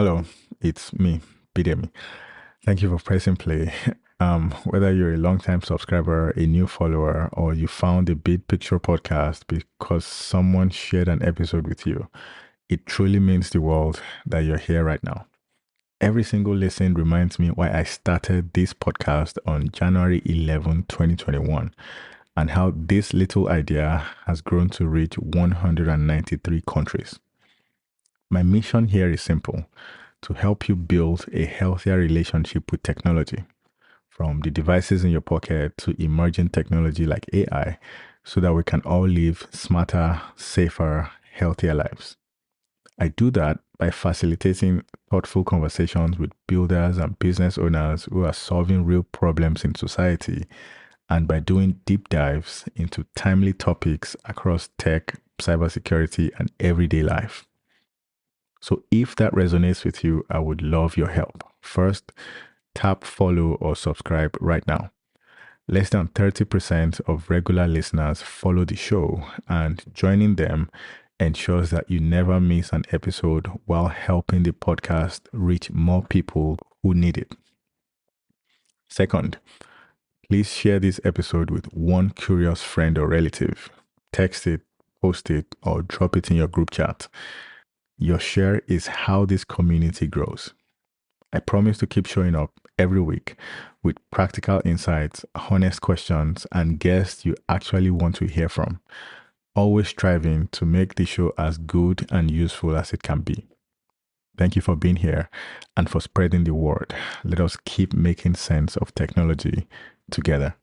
Hello, it's me, Bidemi. Thank you for pressing play. Whether you're a long-time subscriber, a new follower, or you found the Big Picture podcast because someone shared an episode with you, it truly means the world that you're here right now. Every single listen reminds me why I started this podcast on January 11, 2021, and how this little idea has grown to reach 193 countries. My mission here is simple: to help you build a healthier relationship with technology, from the devices in your pocket to emerging technology like AI, so that we can all live smarter, safer, healthier lives. I do that by facilitating thoughtful conversations with builders and business owners who are solving real problems in society, and by doing deep dives into timely topics across tech, cybersecurity, and everyday life. So if that resonates with you, I would love your help. First, tap follow or subscribe right now. Less than 30% of regular listeners follow the show, and joining them ensures that you never miss an episode while helping the podcast reach more people who need it. Second, please share this episode with one curious friend or relative. Text it, post it, or drop it in your group chat. Your share is how this community grows. I promise to keep showing up every week with practical insights, honest questions, and guests you actually want to hear from. Always striving to make the show as good and useful as it can be. Thank you for being here and for spreading the word. Let us keep making sense of technology together.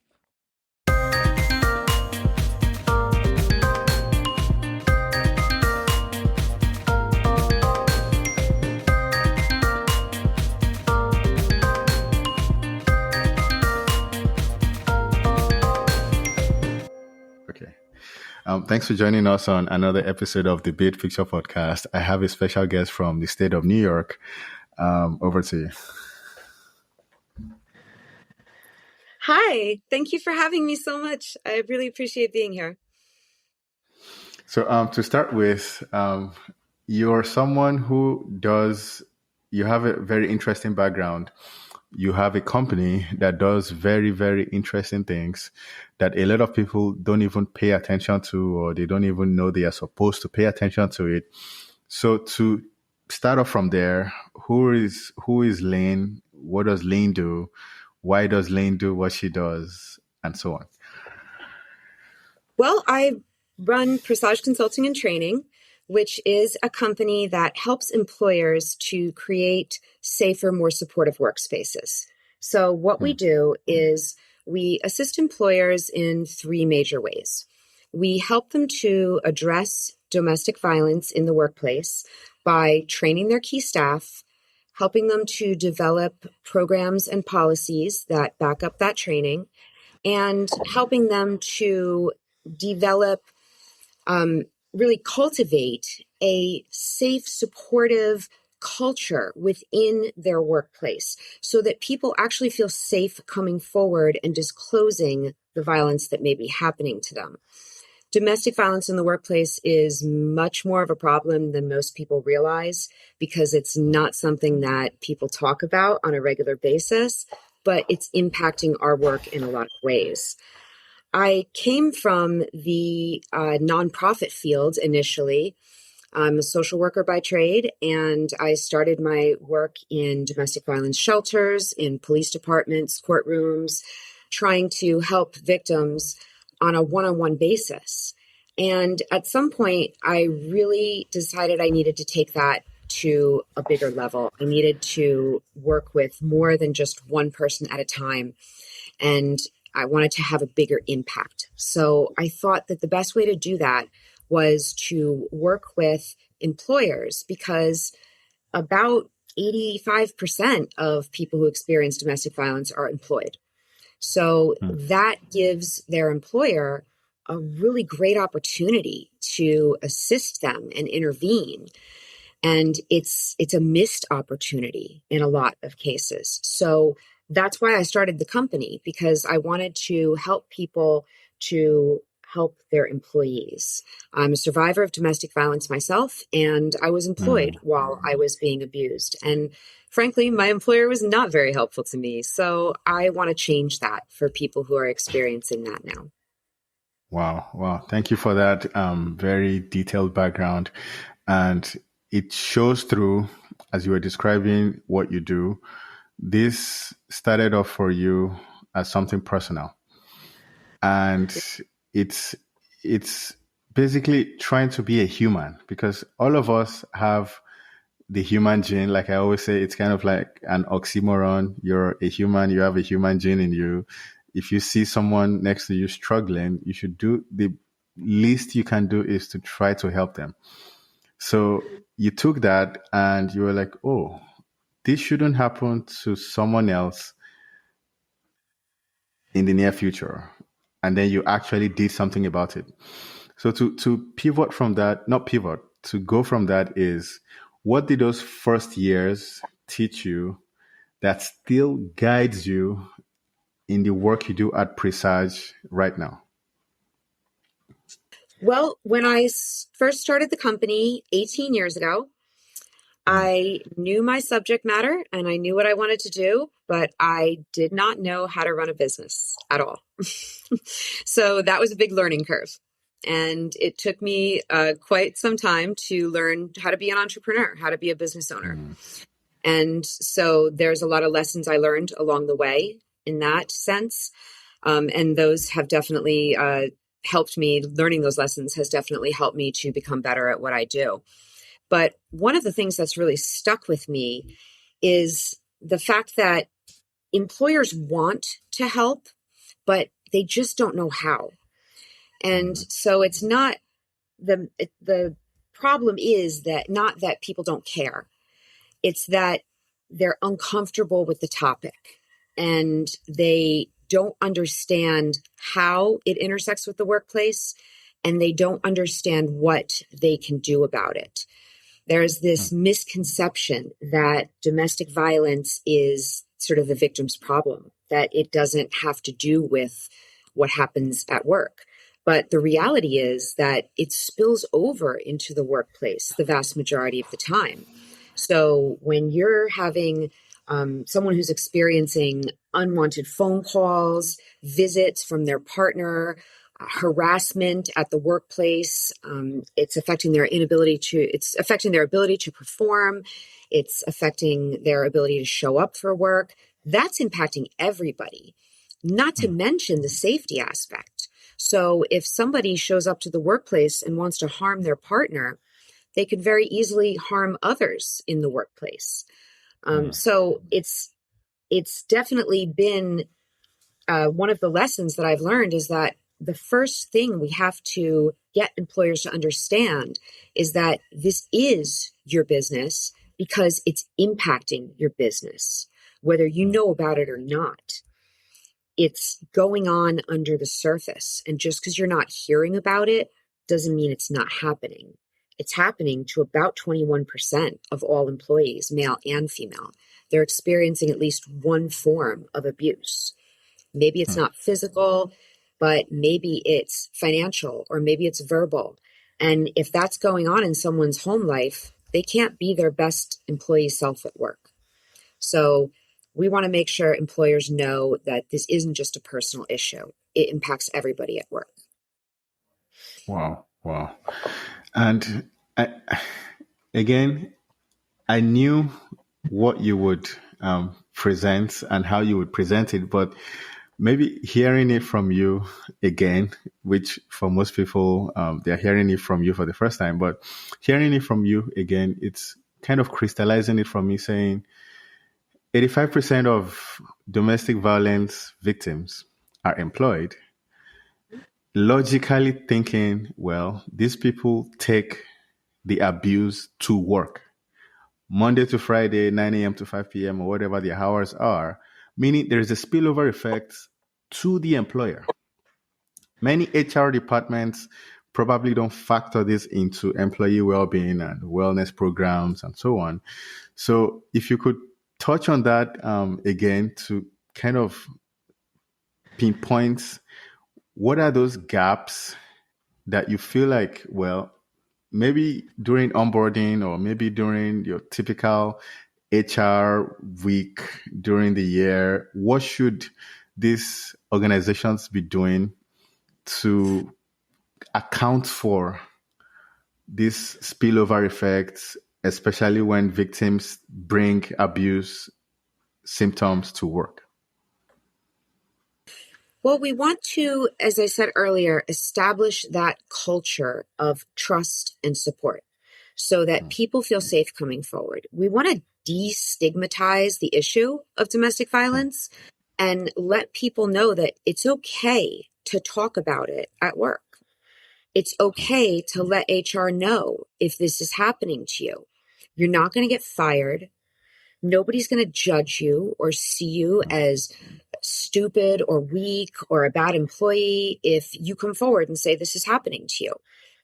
Okay. Thanks for joining us on another episode of the Big Picture podcast. I have a special guest from the state of New York. Over to you. Hi, thank you for having me so much. I really appreciate being here. So to start with, you're someone you have a very interesting background. You have a company that does very, very interesting things that a lot of people don't even pay attention to, or they don't even know they are supposed to pay attention to it. So to start off from there, who is Lynn? What does Lynn do? Why does Lynn do what she does? And so on. Well, I run Presage Consulting and Training, which is a company that helps employers to create safer, more supportive workspaces. So what we do is we assist employers in three major ways. We help them to address domestic violence in the workplace by training their key staff, helping them to develop programs and policies that back up that training, and helping them to develop, really cultivate a safe, supportive culture within their workplace so that people actually feel safe coming forward and disclosing the violence that may be happening to them. Domestic violence in the workplace is much more of a problem than most people realize because it's not something that people talk about on a regular basis, but it's impacting our work in a lot of ways. I came from the nonprofit field initially. I'm a social worker by trade, and I started my work in domestic violence shelters, in police departments, courtrooms, trying to help victims on a one-on-one basis. And at some point, I really decided I needed to take that to a bigger level. I needed to work with more than just one person at a time. And I wanted to have a bigger impact. So I thought that the best way to do that was to work with employers because about 85% of people who experience domestic violence are employed. So that gives their employer a really great opportunity to assist them and intervene. And it's a missed opportunity in a lot of cases. So that's why I started the company, because I wanted to help people to help their employees. I'm a survivor of domestic violence myself, and I was employed while I was being abused. And frankly, my employer was not very helpful to me. So I want to change that for people who are experiencing that now. Wow. Wow. Thank you for that very detailed background. And it shows through as you were describing what you do. This started off for you as something personal. And it's basically trying to be a human, because all of us have the human gene. Like I always say, it's kind of like an oxymoron. You're a human, you have a human gene in you. If you see someone next to you struggling, you should do the least you can do is to try to help them. So you took that and you were like, oh, this shouldn't happen to someone else in the near future. And then you actually did something about it. So to pivot from that, not pivot, to go from that is, what did those first years teach you that still guides you in the work you do at Presage right now? Well, when I first started the company 18 years ago, I knew my subject matter and I knew what I wanted to do, but I did not know how to run a business at all. So that was a big learning curve. And it took me quite some time to learn how to be an entrepreneur, how to be a business owner. And so there's a lot of lessons I learned along the way in that sense. And those have definitely helped me. Learning those lessons has definitely helped me to become better at what I do. But one of the things that's really stuck with me is the fact that employers want to help, but they just don't know how. And so it's not the problem is that not that people don't care. It's that they're uncomfortable with the topic and they don't understand how it intersects with the workplace, and they don't understand what they can do about it. There's this misconception that domestic violence is sort of the victim's problem, that it doesn't have to do with what happens at work. But the reality is that it spills over into the workplace the vast majority of the time. So when you're having someone who's experiencing unwanted phone calls, visits from their partner, harassment at the workplace, it's affecting their ability to perform. It's affecting their ability to show up for work. That's impacting everybody, not to mention the safety aspect. So if somebody shows up to the workplace and wants to harm their partner, they could very easily harm others in the workplace. So it's definitely been one of the lessons that I've learned is that the first thing we have to get employers to understand is that this is your business because it's impacting your business, whether you know about it or not. It's going on under the surface. And just because you're not hearing about it doesn't mean it's not happening. It's happening to about 21% of all employees, male and female. They're experiencing at least one form of abuse. Maybe it's not physical, but maybe it's financial or maybe it's verbal. And if that's going on in someone's home life, they can't be their best employee self at work. So we want to make sure employers know that this isn't just a personal issue. It impacts everybody at work. Wow. Wow. And again, I knew what you would present and how you would present it, but maybe hearing it from you again, which for most people, they're hearing it from you for the first time, but hearing it from you again, it's kind of crystallizing it from me saying 85% of domestic violence victims are employed. Logically thinking, well, these people take the abuse to work. Monday to Friday, 9 a.m. to 5 p.m. or whatever the hours are, meaning there is a spillover effect to the employer. Many HR departments probably don't factor this into employee well-being and wellness programs and so on. So if you could touch on that again to kind of pinpoint what are those gaps that you feel like, well, maybe during onboarding or maybe during your typical HR week during the year, what should these organizations be doing to account for these spillover effects, especially when victims bring abuse symptoms to work? Well, we want to, as I said earlier, establish that culture of trust and support so that people feel safe coming forward. We want to destigmatize the issue of domestic violence and let people know that it's okay to talk about it at work. It's okay to let HR know if this is happening to you. You're not going to get fired. Nobody's going to judge you or see you as stupid or weak or a bad employee if you come forward and say this is happening to you.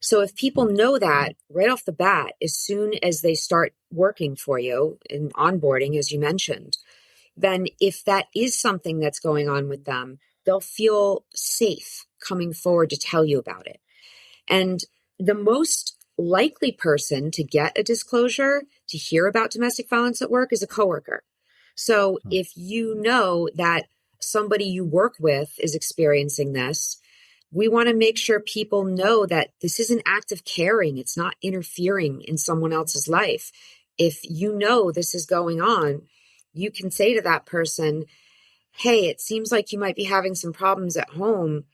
So if people know that right off the bat, as soon as they start working for you in onboarding, as you mentioned, then if that is something that's going on with them, they'll feel safe coming forward to tell you about it. And the most likely person to get a disclosure, to hear about domestic violence at work, is a coworker. So if you know that somebody you work with is experiencing this, we want to make sure people know that this is an act of caring. It's not interfering in someone else's life. If you know this is going on, you can say to that person, hey, it seems like you might be having some problems at home.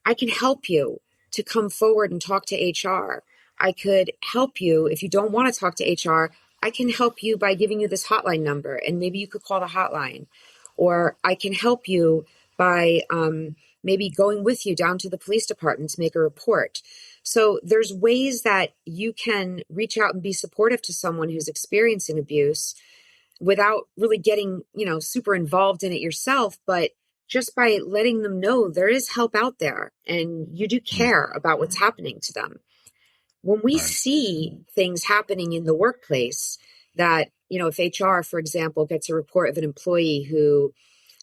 I can help you to come forward and talk to HR. I could help you if you don't want to talk to HR. I can help you by giving you this hotline number, and maybe you could call the hotline. Or I can help you by maybe going with you down to the police department to make a report. So there's ways that you can reach out and be supportive to someone who's experiencing abuse without really getting, super involved in it yourself, but just by letting them know there is help out there and you do care about what's happening to them. When we see things happening in the workplace that, if HR, for example, gets a report of an employee who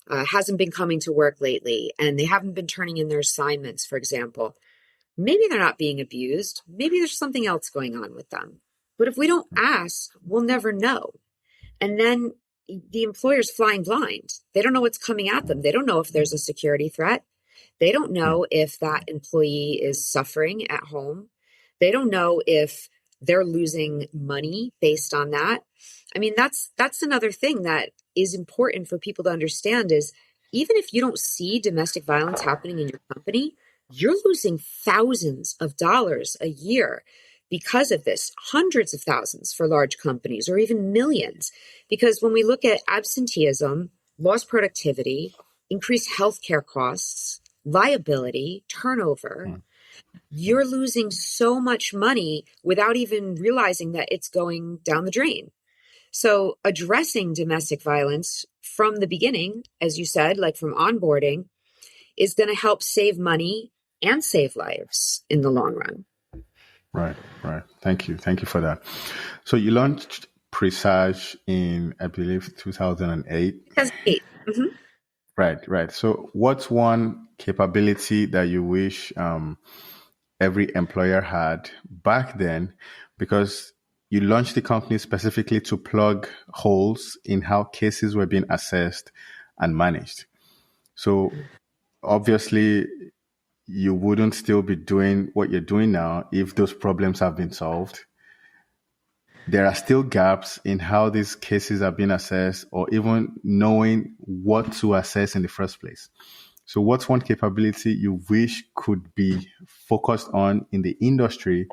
hasn't been coming to work lately and they haven't been turning in their assignments, for example, maybe they're not being abused. Maybe there's something else going on with them. But if we don't ask, we'll never know. And then the employer's flying blind. They don't know what's coming at them. They don't know if there's a security threat. They don't know if that employee is suffering at home. They don't know if they're losing money based on that. I mean, that's another thing that is important for people to understand is even if you don't see domestic violence happening in your company, you're losing thousands of dollars a year because of this, hundreds of thousands for large companies or even millions. Because when we look at absenteeism, lost productivity, increased healthcare costs, liability, turnover, you're losing so much money without even realizing that it's going down the drain. So addressing domestic violence from the beginning, as you said, like from onboarding, is going to help save money and save lives in the long run. Right. Thank you for that. So you launched Presage in, I believe, 2008. 2008. Mm-hmm. Right. So what's one capability that you wish every employer had back then? Because you launched the company specifically to plug holes in how cases were being assessed and managed. So obviously, you wouldn't still be doing what you're doing now if those problems have been solved. There are still gaps in how these cases are being assessed or even knowing what to assess in the first place. So what's one capability you wish could be focused on in the industry,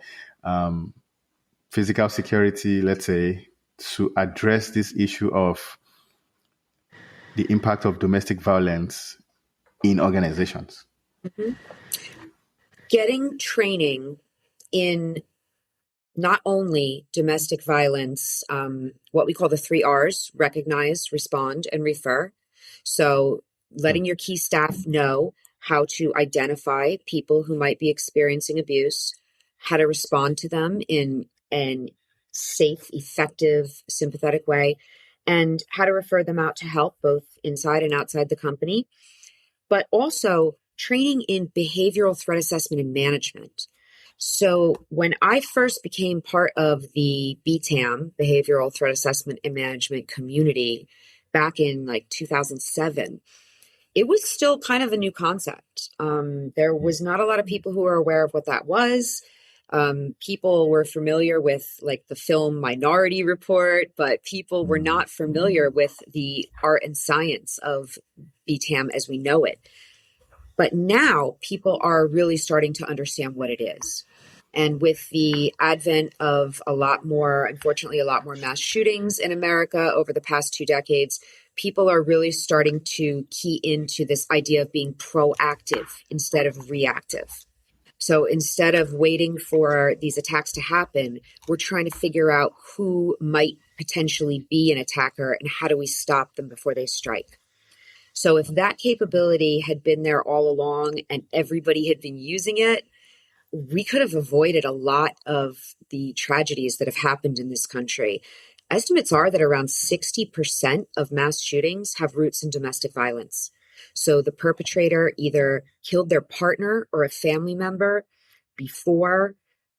physical security, let's say, to address this issue of the impact of domestic violence in organizations? Mm-hmm. Getting training in not only domestic violence, what we call the 3 R's, recognize, respond, and refer. So letting your key staff know how to identify people who might be experiencing abuse, how to respond to them in a safe, effective, sympathetic way, and how to refer them out to help both inside and outside the company. But also training in behavioral threat assessment and management. So when I first became part of the BTAM, Behavioral Threat Assessment and Management community, back in like 2007, it was still kind of a new concept. There was not a lot of people who were aware of what that was. People were familiar with like the film Minority Report, but people were not familiar with the art and science of BTAM as we know it. But now people are really starting to understand what it is. And with the advent of unfortunately, a lot more mass shootings in America over the past 2 decades, people are really starting to key into this idea of being proactive instead of reactive. So instead of waiting for these attacks to happen, we're trying to figure out who might potentially be an attacker and how do we stop them before they strike. So if that capability had been there all along and everybody had been using it, we could have avoided a lot of the tragedies that have happened in this country. Estimates are that around 60% of mass shootings have roots in domestic violence. So the perpetrator either killed their partner or a family member before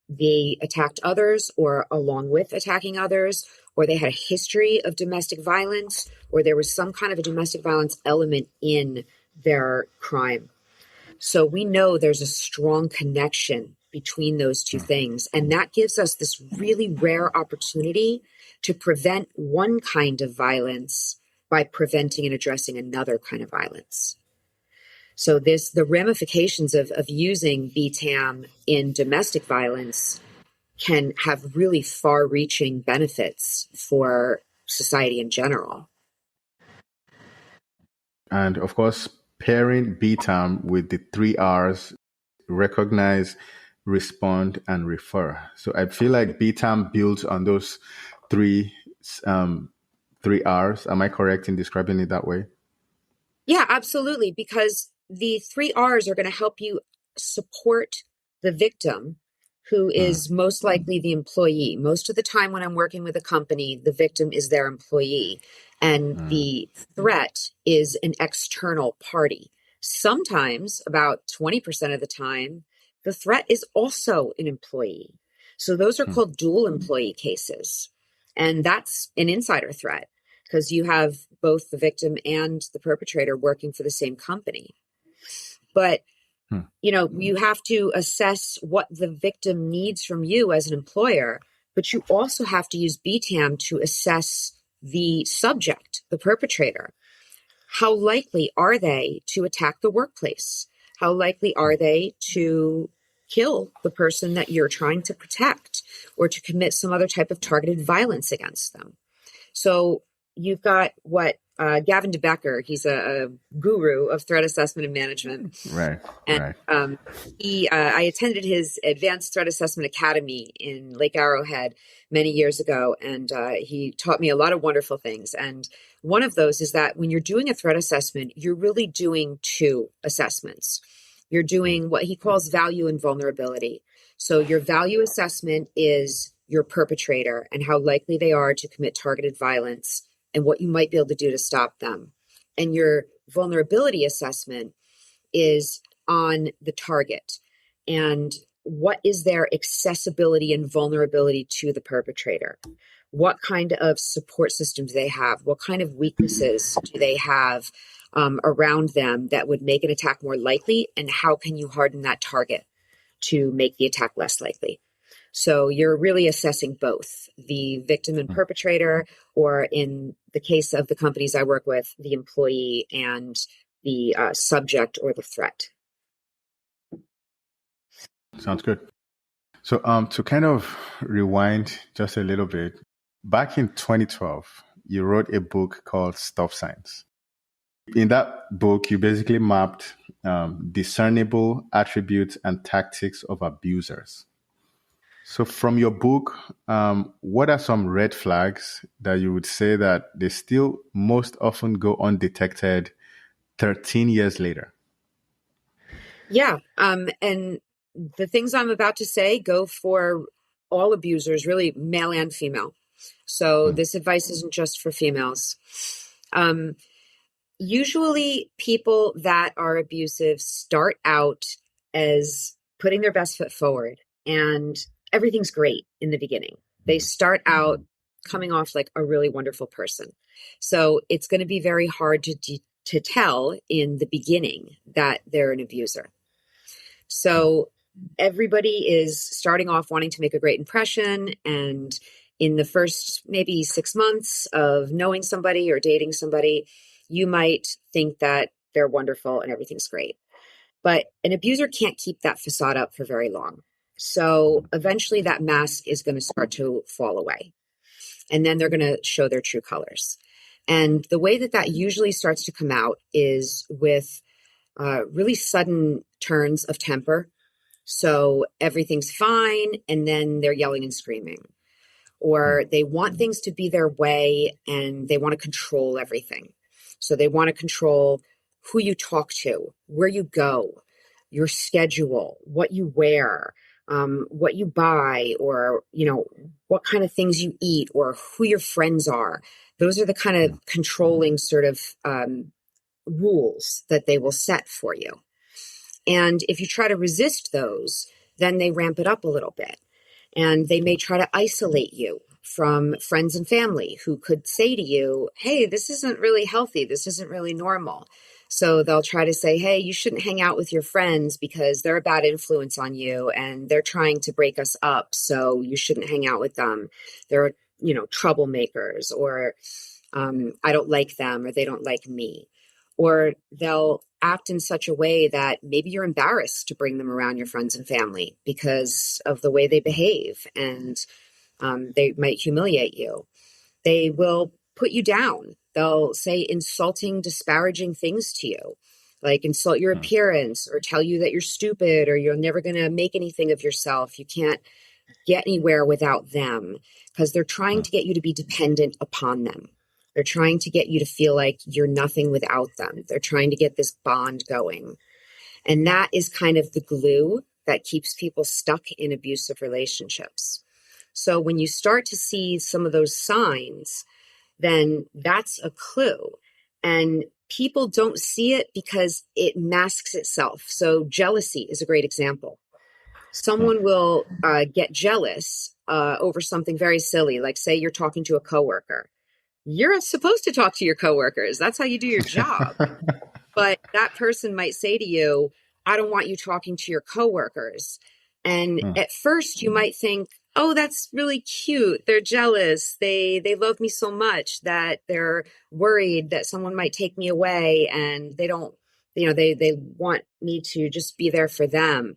they attacked others or along with attacking others, or they had a history of domestic violence, or there was some kind of a domestic violence element in their crime. So we know there's a strong connection between those two things. And that gives us this really rare opportunity to prevent one kind of violence by preventing and addressing another kind of violence. So the ramifications of using BTAM in domestic violence can have really far-reaching benefits for society in general. And of course, pairing BTAM with the 3 R's: recognize, respond, and refer. So I feel like BTAM builds on those three 3 R's. Am I correct in describing it that way? Yeah, absolutely. Because the 3 R's are going to help you support the victim, who is most likely the employee. Most of the time when I'm working with a company, the victim is their employee, and the threat is an external party. Sometimes, about 20% of the time, the threat is also an employee. So those are called dual employee cases. And that's an insider threat because you have both the victim and the perpetrator working for the same company. But you have to assess what the victim needs from you as an employer, but you also have to use BTAM to assess the subject, the perpetrator. How likely are they to attack the workplace? How likely are they to kill the person that you're trying to protect or to commit some other type of targeted violence against them? So you've got what Gavin DeBecker, he's a guru of threat assessment and management. Right. And I attended his Advanced Threat Assessment Academy in Lake Arrowhead many years ago, and he taught me a lot of wonderful things. And one of those is that when you're doing a threat assessment, you're really doing 2 assessments. You're doing what he calls value and vulnerability. So your value assessment is your perpetrator and how likely they are to commit targeted violence and what you might be able to do to stop them. And your vulnerability assessment is on the target and what is their accessibility and vulnerability to the perpetrator? What kind of support systems they have? What kind of weaknesses do they have around them that would make an attack more likely? And how can you harden that target to make the attack less likely? So you're really assessing both the victim and perpetrator, or in the case of the companies I work with, the employee and the subject or the threat. Sounds good. So to kind of rewind just a little bit, back in 2012, you wrote a book called Stop Signs. In that book, you basically mapped discernible attributes and tactics of abusers. So from your book, what are some red flags that you would say that they still most often go undetected 13 years later? Yeah. And the things I'm about to say go for all abusers, really male and female. So this advice isn't just for females. Usually people that are abusive start out as putting their best foot forward, and everything's great in the beginning. They start out coming off like a really wonderful person. So it's going to be very hard to tell in the beginning that they're an abuser. So everybody is starting off wanting to make a great impression. And in the first maybe 6 months of knowing somebody or dating somebody, you might think that they're wonderful and everything's great. But an abuser can't keep that facade up for very long. So eventually that mask is going to start to fall away. And then they're going to show their true colors. And the way that that usually starts to come out is with really sudden turns of temper. So everything's fine, and then they're yelling and screaming. Or they want things to be their way, and they want to control everything. So they want to control who you talk to, where you go, your schedule, what you wear, what you buy, or, what kind of things you eat, or who your friends are. Those are the kind of controlling sort of rules that they will set for you. And if you try to resist those, then they ramp it up a little bit. And they may try to isolate you from friends and family who could say to you, hey, this isn't really healthy. This isn't really normal. So they'll try to say, hey, you shouldn't hang out with your friends because they're a bad influence on you and they're trying to break us up. So you shouldn't hang out with them. They're, troublemakers, or I don't like them, or they don't like me. Or they'll act in such a way that maybe you're embarrassed to bring them around your friends and family because of the way they behave, and they might humiliate you. They will put you down. They'll say insulting, disparaging things to you, like insult your appearance, or tell you that you're stupid, or you're never going to make anything of yourself. You can't get anywhere without them, because they're trying to get you to be dependent upon them. They're trying to get you to feel like you're nothing without them. They're trying to get this bond going. And that is kind of the glue that keeps people stuck in abusive relationships. So when you start to see some of those signs, then that's a clue. And people don't see it because it masks itself. So jealousy is a great example. Someone will get jealous over something very silly, like say you're talking to a coworker. You're supposed to talk to your coworkers. That's how you do your job. But that person might say to you, I don't want you talking to your coworkers. And at first you might think, oh, that's really cute. They're jealous. They love me so much that they're worried that someone might take me away, and they don't, they want me to just be there for them.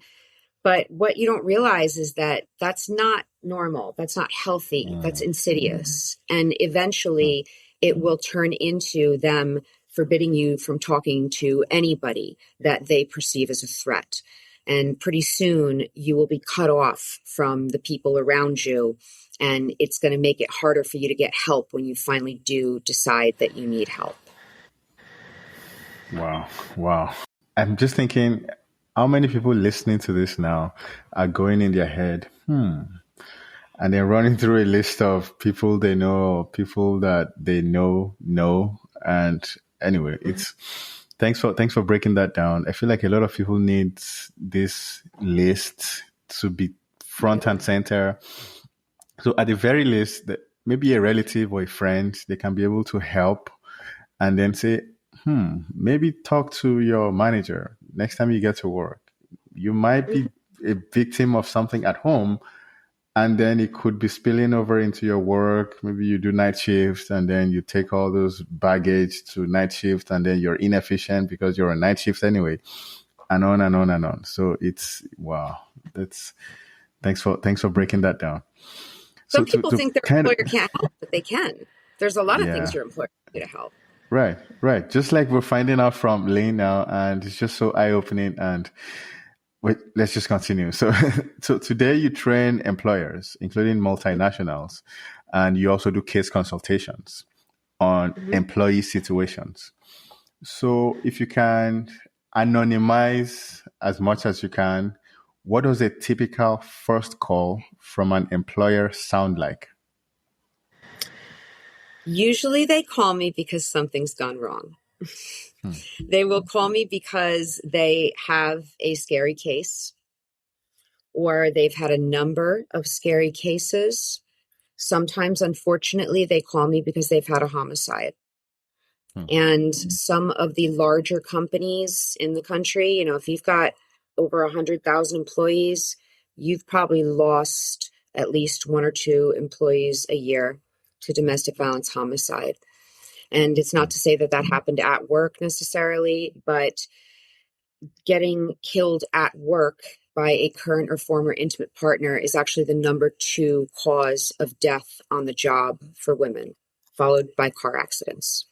But what you don't realize is that that's not normal. That's not healthy. That's insidious. And eventually it will turn into them forbidding you from talking to anybody that they perceive as a threat. And pretty soon you will be cut off from the people around you. And it's going to make it harder for you to get help when you finally do decide that you need help. Wow. I'm just thinking, how many people listening to this now are going in their head, and then running through a list of people they know, or people that they know. And anyway, thanks for breaking that down. I feel like a lot of people need this list to be front and center. So at the very least, maybe a relative or a friend, they can be able to help, and then say, maybe talk to your manager next time you get to work. You might be a victim of something at home, and then it could be spilling over into your work. Maybe you do night shifts, and then you take all those baggage to night shift, and then you're inefficient because you're on night shift anyway, and on and on and on. So it's wow. Thanks for breaking that down. Some people think their employer can't help, but they can. There's a lot of things your employer can do to help. Right. Just like we're finding out from Lynn now, and it's just so eye-opening. And wait, let's just continue. So today you train employers, including multinationals, and you also do case consultations on employee situations. So if you can anonymize as much as you can, what does a typical first call from an employer sound like? Usually they call me because something's gone wrong. Hmm. They will call me because they have a scary case or they've had a number of scary cases. Sometimes, unfortunately, they call me because they've had a homicide. Hmm. And some of the larger companies in the country, if you've got over 100,000 employees, you've probably lost at least one or two employees a year to domestic violence homicide. And it's not to say that that happened at work necessarily, but getting killed at work by a current or former intimate partner is actually the number 2 cause of death on the job for women, followed by car accidents.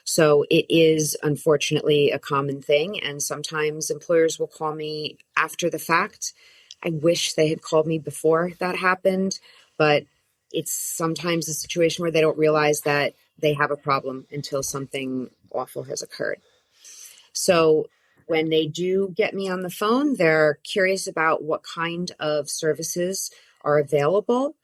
So it is unfortunately a common thing. And sometimes employers will call me after the fact. I wish they had called me before that happened, but it's sometimes a situation where they don't realize that they have a problem until something awful has occurred. So when they do get me on the phone, they're curious about what kind of services are available.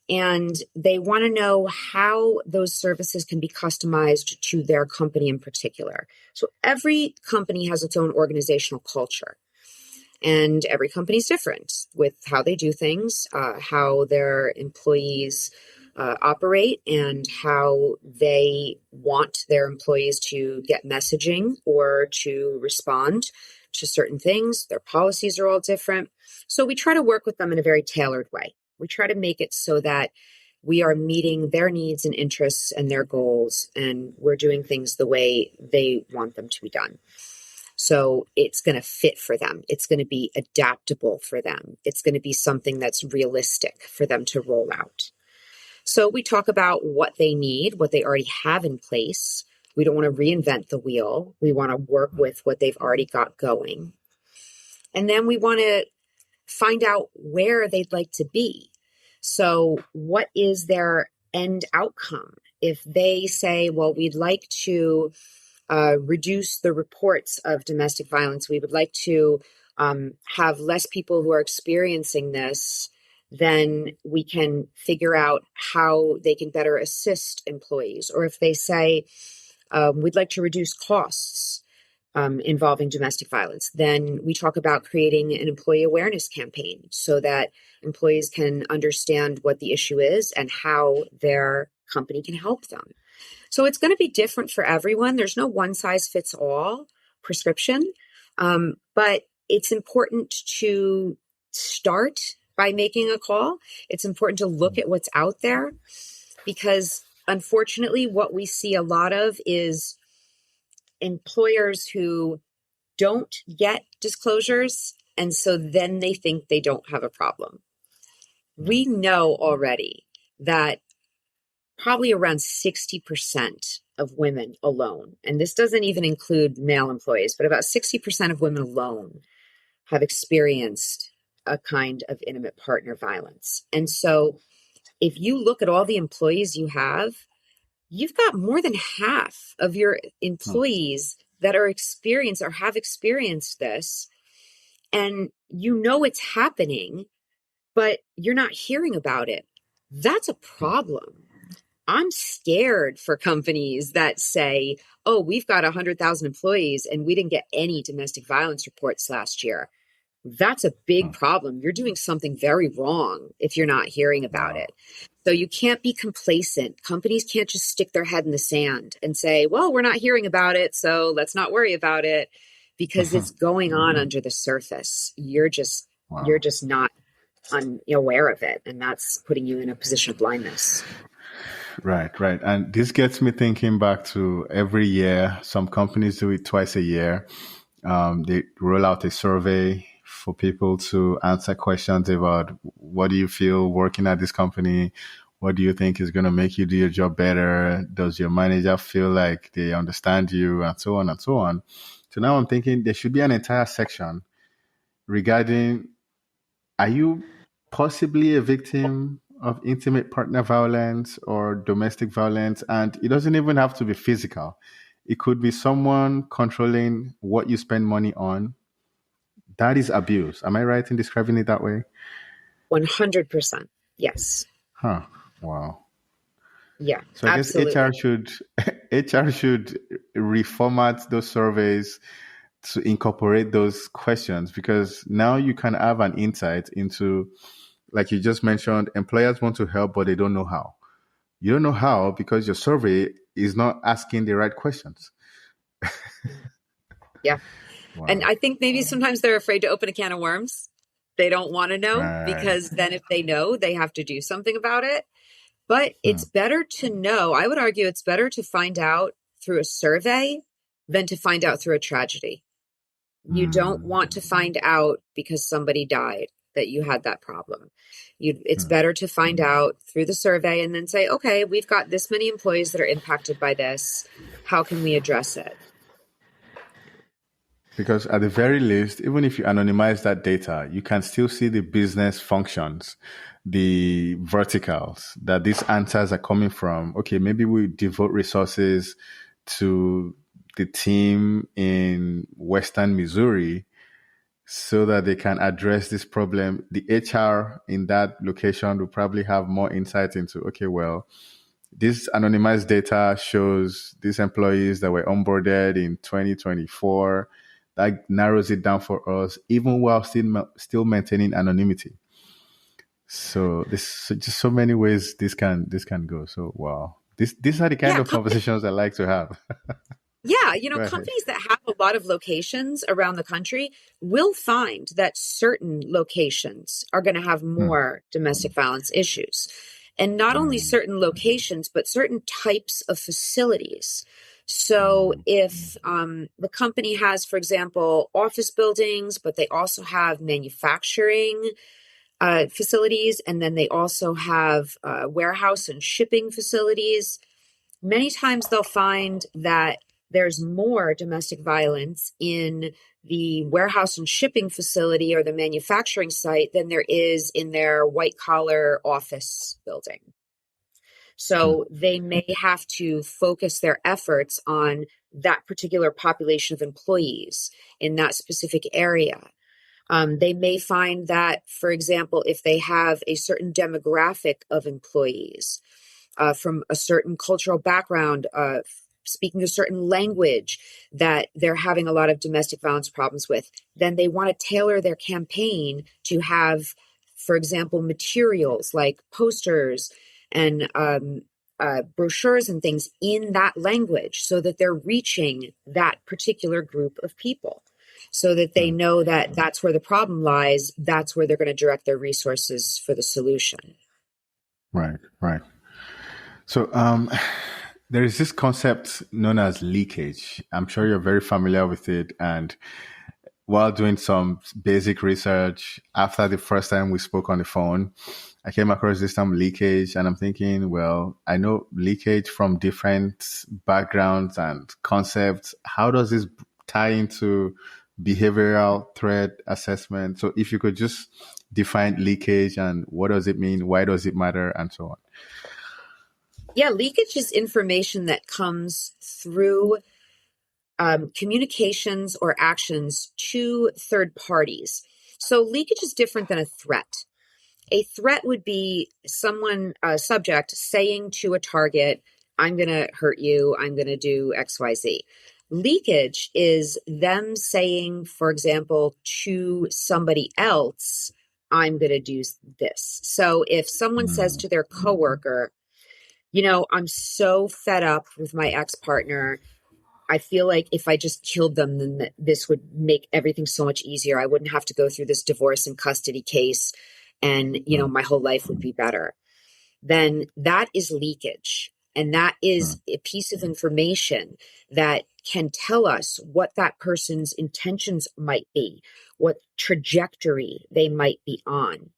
And they want to know how those services can be customized to their company in particular. So every company has its own organizational culture. And every company is different with how they do things, how their employees operate, and how they want their employees to get messaging or to respond to certain things. Their policies are all different. So we try to work with them in a very tailored way. We try to make it so that we are meeting their needs and interests and their goals, and we're doing things the way they want them to be done. So it's going to fit for them. It's going to be adaptable for them. It's going to be something that's realistic for them to roll out. So we talk about what they need, what they already have in place. We don't want to reinvent the wheel. We want to work with what they've already got going. And then we want to find out where they'd like to be. So what is their end outcome? If they say, well, we'd like to reduce the reports of domestic violence. We would like to have less people who are experiencing this. Then we can figure out how they can better assist employees. Or if they say, we'd like to reduce costs involving domestic violence, then we talk about creating an employee awareness campaign so that employees can understand what the issue is and how their company can help them. So it's going to be different for everyone. There's no one size fits all prescription, but it's important to start by making a call. It's important to look at what's out there because unfortunately, what we see a lot of is employers who don't get disclosures. And so then they think they don't have a problem. We know already that probably around 60% of women alone, and this doesn't even include male employees, but about 60% of women alone have experienced a kind of intimate partner violence. And so if you look at all the employees you have, you've got more than half of your employees that are experienced or have experienced this. And you know it's happening, but you're not hearing about it. That's a problem. I'm scared for companies that say, oh, we've got 100,000 employees and we didn't get any domestic violence reports last year. That's a big problem. You're doing something very wrong if you're not hearing about it. So you can't be complacent. Companies can't just stick their head in the sand and say, well, we're not hearing about it, so let's not worry about it, because it's going on under the surface. You're just not unaware of it, and that's putting you in a position of blindness. Right, right. And this gets me thinking back to every year. Some companies do it twice a year. They roll out a survey for people to answer questions about what do you feel working at this company? What do you think is going to make you do your job better? Does your manager feel like they understand you? And so on and so on. So now I'm thinking there should be an entire section regarding, are you possibly a victim of intimate partner violence or domestic violence? And it doesn't even have to be physical. It could be someone controlling what you spend money on. That is abuse. Am I right in describing it that way? 100%. Yes. Huh. Wow. Yeah, So I guess absolutely. HR should reformat those surveys to incorporate those questions, because now you can have an insight into, like you just mentioned, employers want to help, but they don't know how. You don't know how because your survey is not asking the right questions. Yeah. And Wow. I think maybe sometimes they're afraid to open a can of worms. They don't want to know Right. because then if they know, they have to do something about it. But Hmm. it's better to know. I would argue it's better to find out through a survey than to find out through a tragedy. You don't Hmm. want to find out because somebody died that you had that problem. It's Hmm. better to find out through the survey and then say, okay, we've got this many employees that are impacted by this. How can we address it? Because at the very least, even if you anonymize that data, you can still see the business functions, the verticals that these answers are coming from. Okay, maybe we devote resources to the team in Western Missouri so that they can address this problem. The HR in that location will probably have more insight into, okay, well, this anonymized data shows these employees that were onboarded in 2024. That narrows it down for us, even while still maintaining anonymity. So there's just so many ways this can go. So wow, these are the kind Yeah, of conversations I like to have. yeah, Go ahead. companies that have a lot of locations around the country will find that certain locations are going to have Hmm. more domestic violence issues. And not only Hmm. certain locations, but certain types of facilities. So Hmm. if the company has, for example, office buildings, but they also have manufacturing facilities, and then they also have warehouse and shipping facilities, many times they'll find that there's more domestic violence in the warehouse and shipping facility or the manufacturing site than there is in their white collar office building. Hmm. So they may have to focus their efforts on that particular population of employees in that specific area. They may find that, for example, if they have a certain demographic of employees, from a certain cultural background, speaking a certain language that they're having a lot of domestic violence problems with, then they want to tailor their campaign to have, for example, materials like posters and brochures and things in that language so that they're reaching that particular group of people. So that they Hmm. know that that's where the problem lies, that's where they're going to direct their resources for the solution. Right. Right. So there is this concept known as leakage. I'm sure you're very familiar with it, and while doing some basic research after the first time we spoke on the phone, I came across this term leakage, and I'm thinking, well, I know leakage from different backgrounds and concepts. How does this tie into behavioral threat assessment? So if you could just define leakage and what does it mean, why does it matter, and so on. Yeah, leakage is information that comes through communications or actions to third parties. So leakage is different than a threat. A threat would be someone, a subject, saying to a target, I'm going to hurt you, I'm going to do XYZ. Leakage is them saying, for example, to somebody else, I'm going to do this. So if someone says Mm. to their coworker, I'm so fed up with my ex partner. I feel like if I just killed them, then this would make everything so much easier. I wouldn't have to go through this divorce and custody case, and, Mm. my whole life would be better. Then that is leakage. And that is Mm. a piece of information that can tell us what that person's intentions might be, what trajectory they might be on.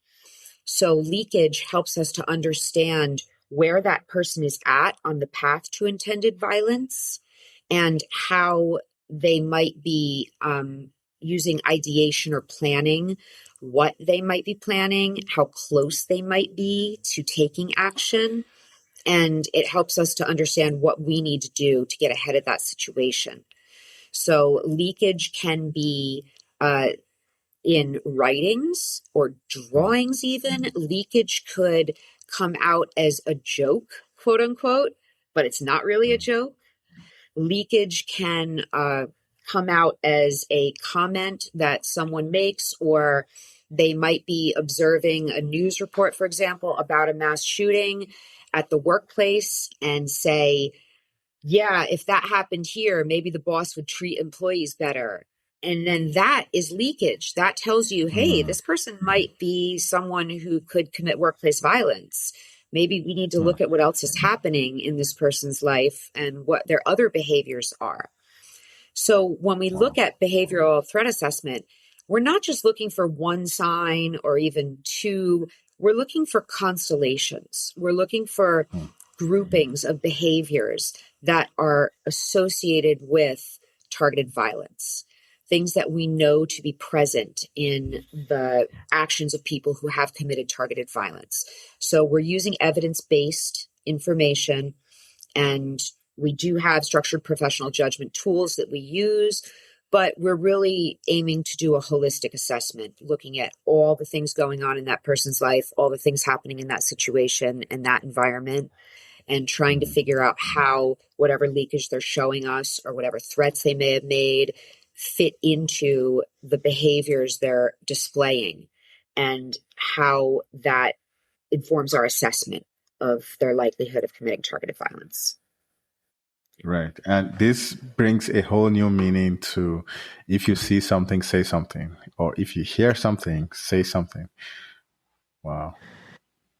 So leakage helps us to understand where that person is at on the path to intended violence and how they might be using ideation or planning, what they might be planning, how close they might be to taking action. And it helps us to understand what we need to do to get ahead of that situation. So leakage can be in writings or Mm. drawings, even. Leakage could come out as a joke, quote unquote, but it's not really a Mm. joke. Leakage can come out as a comment that someone makes, or they might be observing a news report, for example, about a mass shooting at the workplace and say, yeah, if that happened here, maybe the boss would treat employees better. And then that is leakage. That tells you, hey, this person might be someone who could commit workplace violence. Maybe we need to look at what else is happening in this person's life and what their other behaviors are. So when we look at behavioral threat assessment, we're not just looking for one sign or even two. We're looking for constellations. We're looking for groupings of behaviors that are associated with targeted violence, things that we know to be present in the actions of people who have committed targeted violence. So we're using evidence-based information, and we do have structured professional judgment tools that we use, but we're really aiming to do a holistic assessment, looking at all the things going on in that person's life, all the things happening in that situation and that environment, and trying to figure out how whatever leakage they're showing us or whatever threats they may have made fit into the behaviors they're displaying and how that informs our assessment of their likelihood of committing targeted violence. Right. And this brings a whole new meaning to if you see something, say something, or if you hear something, say something. Wow.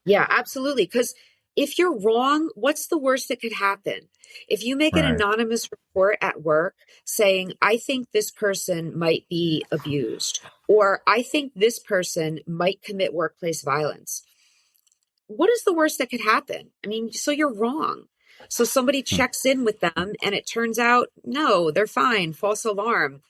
Yeah, absolutely. Because if you're wrong, what's the worst that could happen? If you make an Right. anonymous report at work saying, I think this person might be abused, or I think this person might commit workplace violence, what is the worst that could happen? I mean, so you're wrong. So somebody checks in with them and it turns out, no, they're fine, false alarm.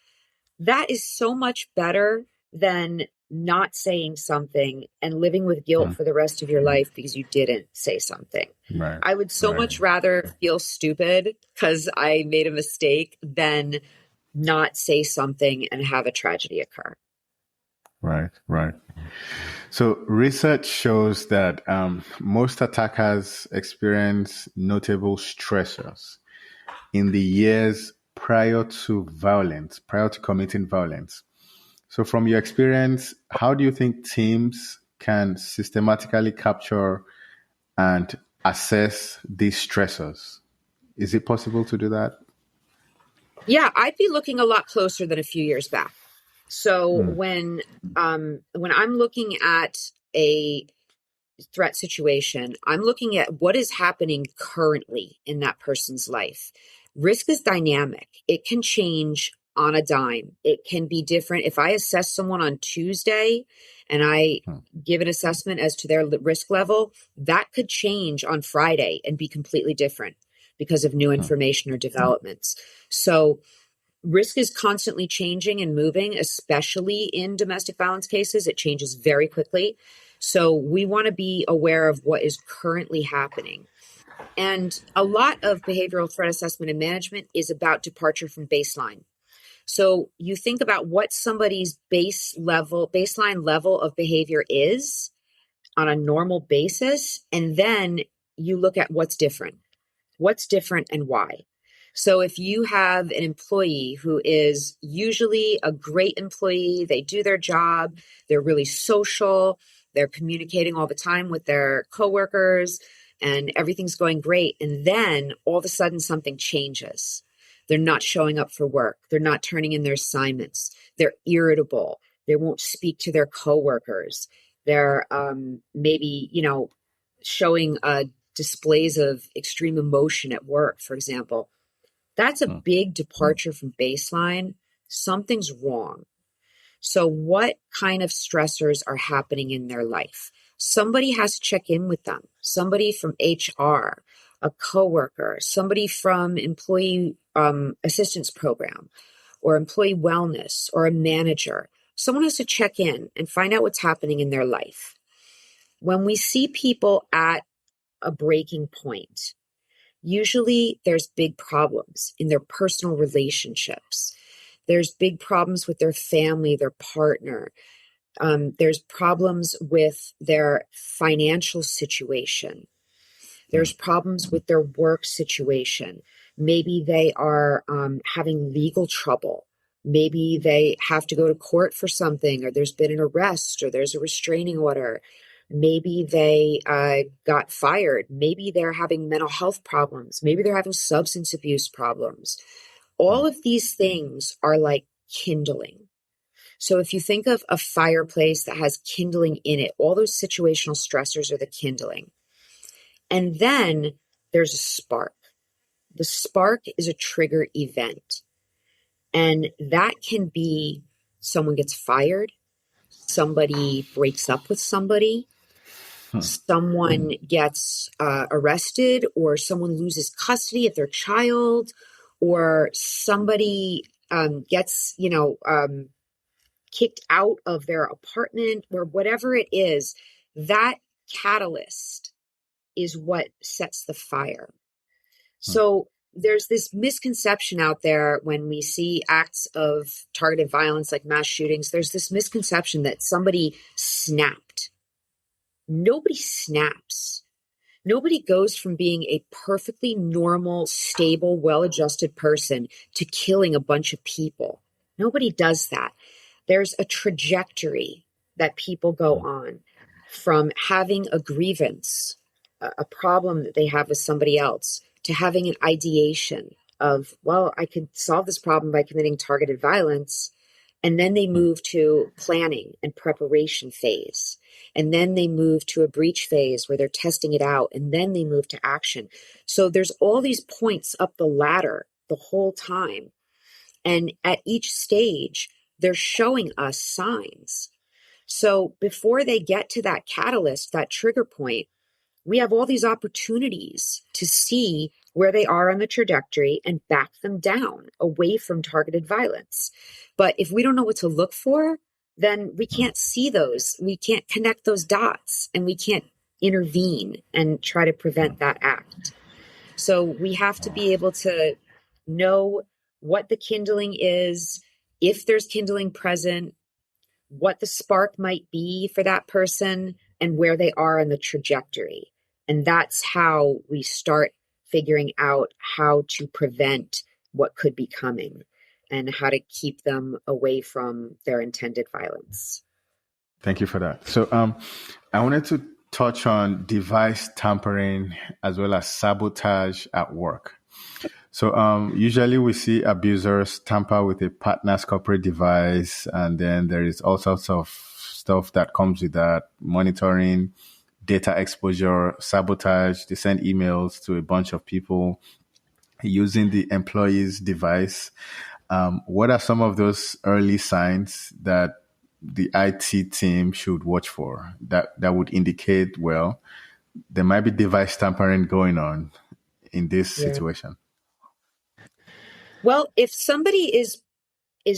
That is so much better than not saying something and living with guilt for the rest of your life because you didn't say something. Right. I would so much rather feel stupid because I made a mistake than not say something and have a tragedy occur. Right. Right. So research shows that most attackers experience notable stressors in the years prior to violence, prior to committing violence. So from your experience, how do you think teams can systematically capture and assess these stressors? Is it possible to do that? Yeah, I'd be looking a lot closer than a few years back. So when I'm looking at a threat situation, I'm looking at what is happening currently in that person's life. Risk is dynamic. It can change on a dime. It can be different. If I assess someone on Tuesday and I give an assessment as to their risk level, that could change on Friday and be completely different because of new information or developments. So risk is constantly changing and moving, especially in domestic violence cases. It changes very quickly. So we want to be aware of what is currently happening. And a lot of behavioral threat assessment and management is about departure from baseline. So you think about what somebody's baseline level of behavior is on a normal basis, and then you look at what's different and why. So if you have an employee who is usually a great employee, they do their job, they're really social, they're communicating all the time with their coworkers, and everything's going great. And then all of a sudden something changes. They're not showing up for work. They're not turning in their assignments. They're irritable. They won't speak to their coworkers. They're maybe, showing displays of extreme emotion at work, for example. That's a big departure from baseline. Something's wrong. So what kind of stressors are happening in their life? Somebody has to check in with them. Somebody from HR, a coworker, somebody from employee assistance program or employee wellness or a manager. Someone has to check in and find out what's happening in their life. When we see people at a breaking point, usually there's big problems in their personal relationships. There's big problems with their family, their partner. There's problems with their financial situation. There's problems with their work situation. Maybe they are having legal trouble. Maybe they have to go to court for something, or there's been an arrest, or there's a restraining order. Maybe they got fired. Maybe they're having mental health problems. Maybe they're having substance abuse problems. All of these things are like kindling. So if you think of a fireplace that has kindling in it, all those situational stressors are the kindling. And then there's a spark. The spark is a trigger event. And that can be someone gets fired, somebody breaks up with somebody, someone gets arrested, or someone loses custody of their child, or somebody gets, kicked out of their apartment, or whatever it is. That catalyst is what sets the fire. So there's this misconception out there when we see acts of targeted violence like mass shootings. There's this misconception that somebody snapped. Nobody snaps. Nobody goes from being a perfectly normal, stable, well-adjusted person to killing a bunch of people. Nobody does that. There's a trajectory that people go on from having a grievance, a problem that they have with somebody else, to having an ideation of, well, I could solve this problem by committing targeted violence. And then they move to planning and preparation phase. And then they move to a breach phase where they're testing it out. And then they move to action. So there's all these points up the ladder the whole time. And at each stage, they're showing us signs. So before they get to that catalyst, that trigger point, we have all these opportunities to see where they are on the trajectory and back them down away from targeted violence. But if we don't know what to look for, then we can't see those. We can't connect those dots, and we can't intervene and try to prevent that act. So we have to be able to know what the kindling is, if there's kindling present, what the spark might be for that person, and where they are on the trajectory. And that's how we start figuring out how to prevent what could be coming and how to keep them away from their intended violence. Thank you for that. So I wanted to touch on device tampering as well as sabotage at work. So usually we see abusers tamper with a partner's corporate device, and then there is all sorts of stuff that comes with that: monitoring, data exposure, sabotage. They send emails to a bunch of people using the employee's device. What are some of those early signs that the IT team should watch for that would indicate, well, there might be device tampering going on in this situation? Well, if somebody is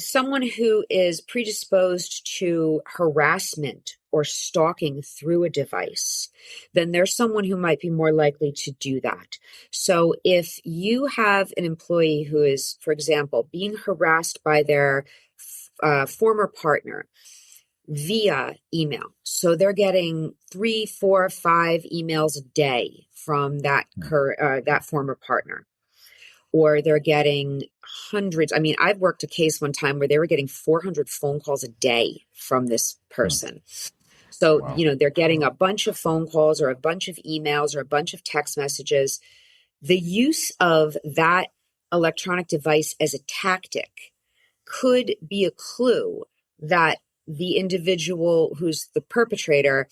someone who is predisposed to harassment or stalking through a device, then there's someone who might be more likely to do that. So if you have an employee who is, for example, being harassed by their former partner via email, so they're getting 3, 4, 5 emails a day from that former partner, or they're getting hundreds. I mean, I've worked a case one time where they were getting 400 phone calls a day from this person. So, they're getting a bunch of phone calls or a bunch of emails or a bunch of text messages. The use of that electronic device as a tactic could be a clue that the individual who's the perpetrator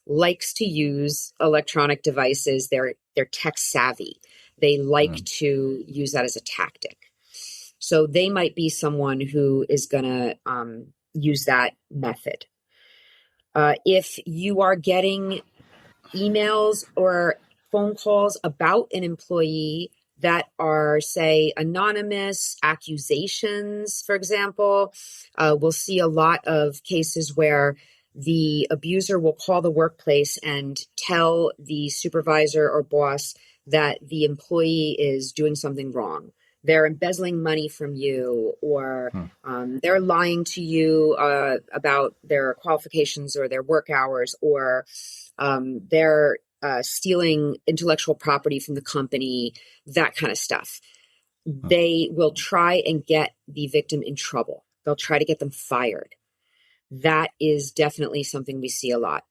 likes to use electronic devices. They're tech savvy. They like to use that as a tactic. So they might be someone who is going to use that method. If you are getting emails or phone calls about an employee that are, say, anonymous accusations, for example, we'll see a lot of cases where the abuser will call the workplace and tell the supervisor or boss that the employee is doing something wrong. They're embezzling money from you, or they're lying to you about their qualifications or their work hours, or they're stealing intellectual property from the company, that kind of stuff. They will try and get the victim in trouble. They'll try to get them fired. That is definitely something we see a lot.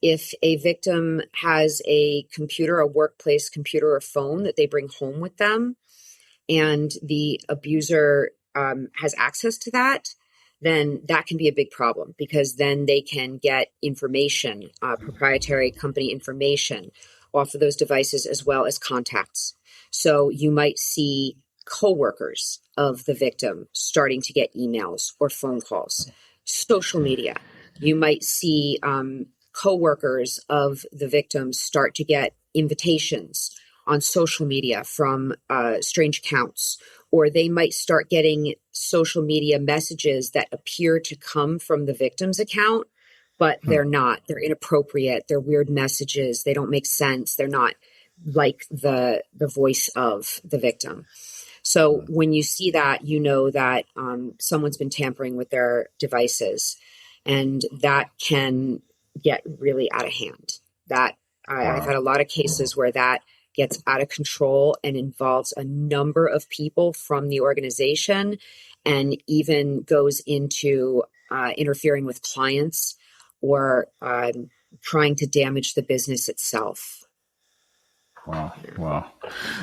If a victim has a computer, a workplace computer or phone that they bring home with them, and the abuser has access to that, then that can be a big problem, because then they can get information, proprietary company information off of those devices, as well as contacts. So you might see coworkers of the victim starting to get emails or phone calls. Social media, you might see coworkers of the victim start to get invitations on social media from strange accounts, or they might start getting social media messages that appear to come from the victim's account, but they're not. They're inappropriate. They're weird messages. They don't make sense. They're not like the voice of the victim. So when you see that, you know that someone's been tampering with their devices, and that can get really out of hand. I've had a lot of cases where that gets out of control and involves a number of people from the organization, and even goes into interfering with clients or trying to damage the business itself. Wow. Wow.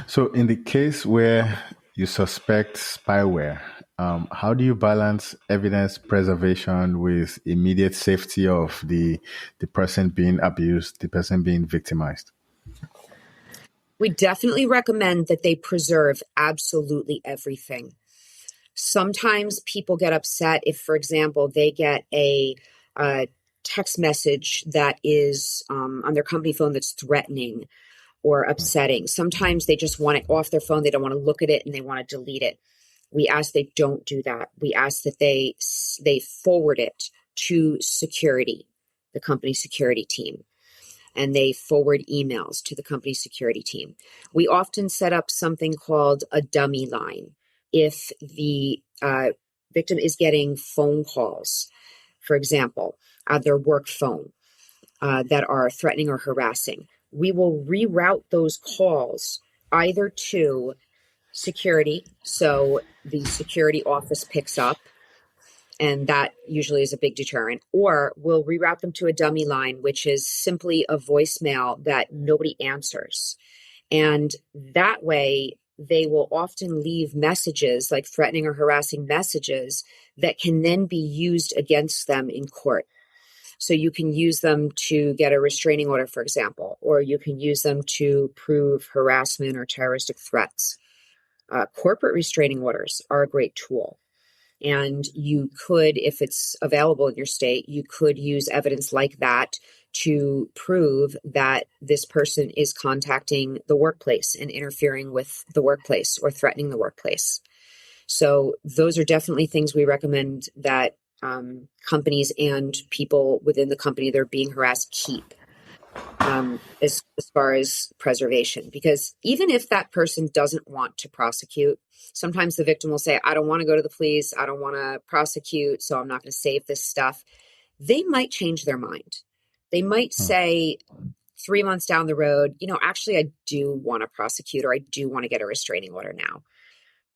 So in the case where you suspect spyware, how do you balance evidence preservation with immediate safety of the person being abused, the person being victimized? We definitely recommend that they preserve absolutely everything. Sometimes people get upset if, for example, they get a text message that is on their company phone that's threatening or upsetting. Sometimes they just want it off their phone. They don't want to look at it and they want to delete it. We ask they don't do that. We ask that they forward it to security, the company security team, and they forward emails to the company security team. We often set up something called a dummy line. If the victim is getting phone calls, for example, their work phone, that are threatening or harassing, we will reroute those calls either to security, so the security office picks up, and that usually is a big deterrent, or we'll reroute them to a dummy line, which is simply a voicemail that nobody answers. And that way, they will often leave messages, like threatening or harassing messages, that can then be used against them in court. So you can use them to get a restraining order, for example, or you can use them to prove harassment or terroristic threats. Corporate restraining orders are a great tool. And you could, if it's available in your state, you could use evidence like that to prove that this person is contacting the workplace and interfering with the workplace or threatening the workplace. So those are definitely things we recommend that companies and people within the company that are being harassed keep, as far as preservation. Because even if that person doesn't want to prosecute, sometimes the victim will say, I don't want to go to the police, I don't want to prosecute, so I'm not going to save this stuff. They might change their mind. They might say 3 months down the road, actually, I do want to prosecute, or I do want to get a restraining order now.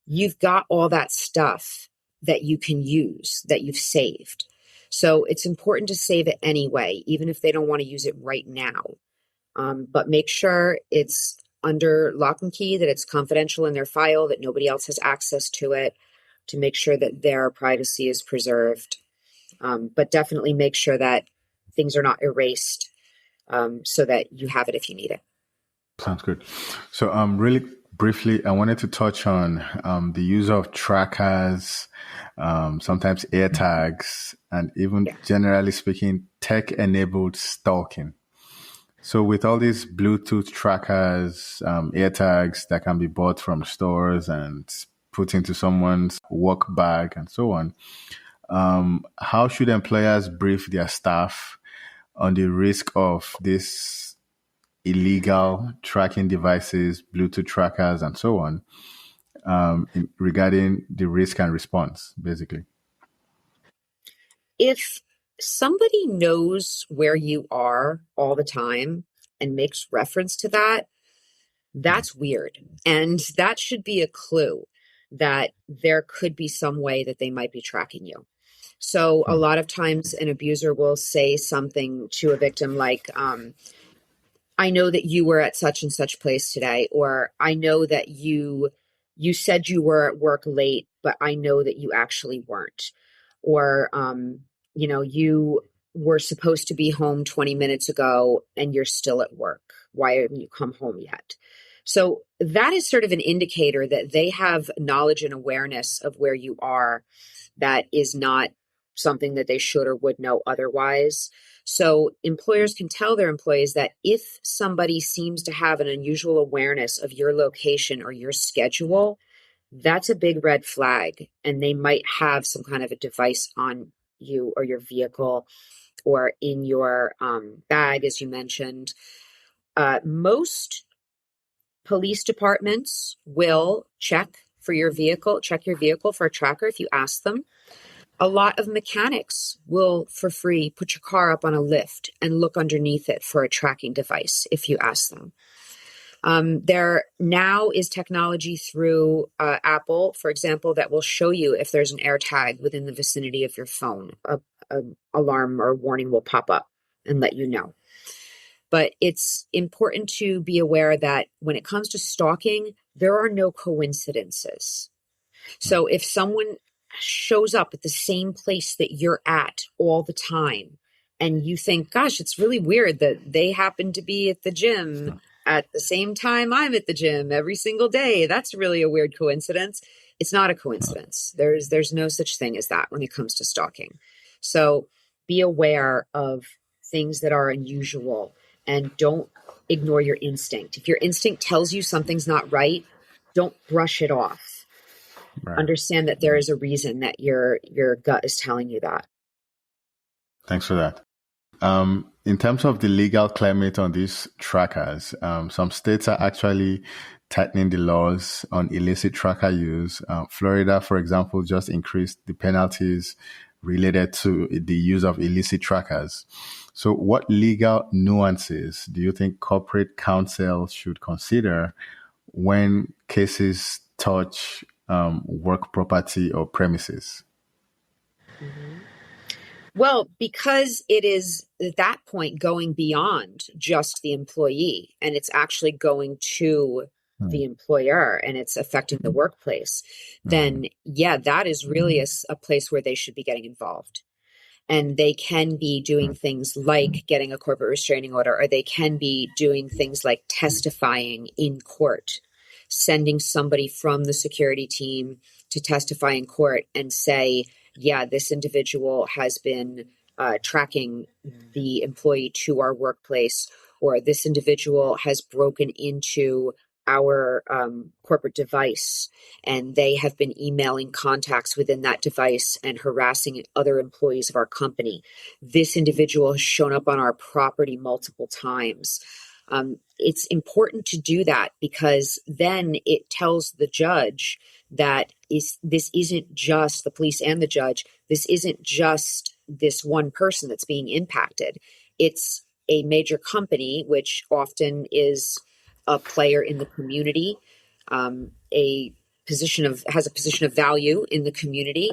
You've got all that stuff that you can use, that you've saved. So it's important to save it anyway, even if they don't want to use it right now. But make sure it's under lock and key, that it's confidential in their file, that nobody else has access to it, to make sure that their privacy is preserved. But definitely make sure that things are not erased, so that you have it if you need it. Sounds good. So really briefly, I wanted to touch on the use of trackers, sometimes air tags, and even generally speaking, tech-enabled stalking. So with all these Bluetooth trackers, air tags that can be bought from stores and put into someone's work bag and so on, how should employers brief their staff on the risk of this illegal tracking devices, Bluetooth trackers, and so on, regarding the risk and response, basically? If somebody knows where you are all the time, and makes reference to that, that's weird. And that should be a clue that there could be some way that they might be tracking you. So a lot of times an abuser will say something to a victim like, I know that you were at such and such place today, or I know that you said you were at work late, but I know that you actually weren't. Or you were supposed to be home 20 minutes ago and you're still at work. Why haven't you come home yet? So that is sort of an indicator that they have knowledge and awareness of where you are. That is not something that they should or would know otherwise. So employers can tell their employees that if somebody seems to have an unusual awareness of your location or your schedule, that's a big red flag. And they might have some kind of a device on you or your vehicle or in your bag, as you mentioned. Most police departments will check your vehicle for a tracker if you ask them. A lot of mechanics will, for free, put your car up on a lift and look underneath it for a tracking device if you ask them. There now is technology through Apple, for example, that will show you if there's an AirTag within the vicinity of your phone. A alarm or warning will pop up and let you know. But it's important to be aware that when it comes to stalking, there are no coincidences. So if someone shows up at the same place that you're at all the time, and you think, gosh, it's really weird that they happen to be at the gym at the same time I'm at the gym every single day. That's really a weird coincidence. It's not a coincidence. There's no such thing as that when it comes to stalking. So be aware of things that are unusual and don't ignore your instinct. If your instinct tells you something's not right, don't brush it off. Right. Understand that there is a reason that your gut is telling you that. Thanks for that. In terms of the legal climate on these trackers, some states are actually tightening the laws on illicit tracker use. Florida, for example, just increased the penalties related to the use of illicit trackers. So what legal nuances do you think corporate counsel should consider when cases touch work property or premises? Mm-hmm. Well, because it is at that point going beyond just the employee and it's actually going to the employer and it's affecting the workplace, then yeah, that is really a place where they should be getting involved. And they can be doing things like getting a corporate restraining order, or they can be doing things like testifying in court, sending somebody from the security team to testify in court and say, yeah, this individual has been tracking the employee to our workplace, or this individual has broken into our corporate device and they have been emailing contacts within that device and harassing other employees of our company. This individual has shown up on our property multiple times. It's important to do that because then it tells the judge that this isn't just the police and the judge. This isn't just this one person that's being impacted. It's a major company, which often is a player in the community, has a position of value in the community,